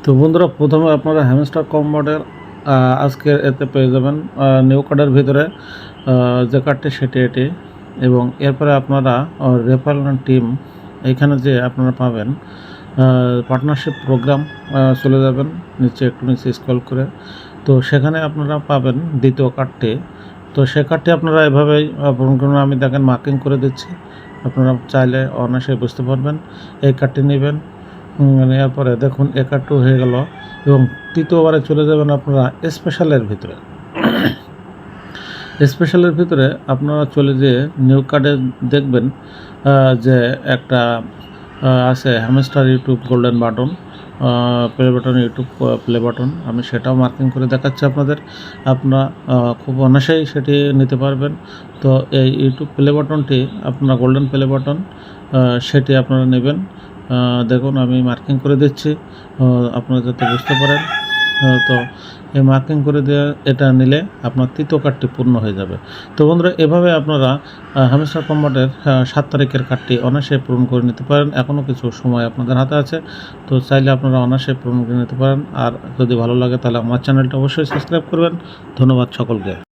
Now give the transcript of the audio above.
তো বন্ধুরা, প্রথমে আপনারা হ্যামস্টার কম্বাটের আজকের এতে পেয়ে যাবেন নিউ কার্ডের ভিতরে যে কার্ডটি সেটি এটি, এবং এরপরে আপনারা রেফারেল টিম এইখানে যে আপনারা পাবেন পার্টনারশিপ প্রোগ্রাম, চলে যাবেন একটু নিচে স্ক্রল করে। তো সেখানে আপনারা পাবেন দ্বিতীয় কার্ডটি। তো সে কার্ডটি আপনারা এভাবেই আমি দেখেন মার্কিং করে দিচ্ছি, আপনারা চাইলে অনায়াসে বুঝতে পারবেন। এই কার্ডটি নেবেন, নেওয়ার পরে দেখুন একারটু হয়ে গেল, এবং তৃতীয়বারে চলে যাবেন আপনারা স্পেশালের ভিতরে। স্পেশালের ভিতরে আপনারা চলে যেয়ে নিউ কার্ডে দেখবেন যে একটা আছে hamster YouTube golden button, play button, YouTube play button. আমি সেটাও মার্কিং করে দেখাচ্ছি আপনাদের, আপনারা খুব অনায়াসেই সেটি নিতে পারবেন। তো এই ইউটিউব প্লে বাটনটি আপনারা গোল্ডেন প্লে বাটন, সেটি আপনারা নেবেন। দেখুন আমি মার্কিং করে দিচ্ছি আপনারা যাতে বুঝতে পারেন। তো এই মার্কিং করে দেওয়া এটা নিলে আপনার তৃতীয় কার্ডটি পূর্ণ হয়ে যাবে। তো বন্ধুরা, এভাবে আপনারা হ্যামস্টার কম্বাটের 7 তারিখের কার্ডটি অনায়াসে পূরণ করে নিতে পারেন। এখনও কিছু সময় আপনাদের হাতে আছে, তো চাইলে আপনারা অনায়াসে পূরণ করে নিতে পারেন। আর যদি ভালো লাগে তাহলে আমার চ্যানেলটা অবশ্যই সাবস্ক্রাইব করবেন। ধন্যবাদ সকলকে।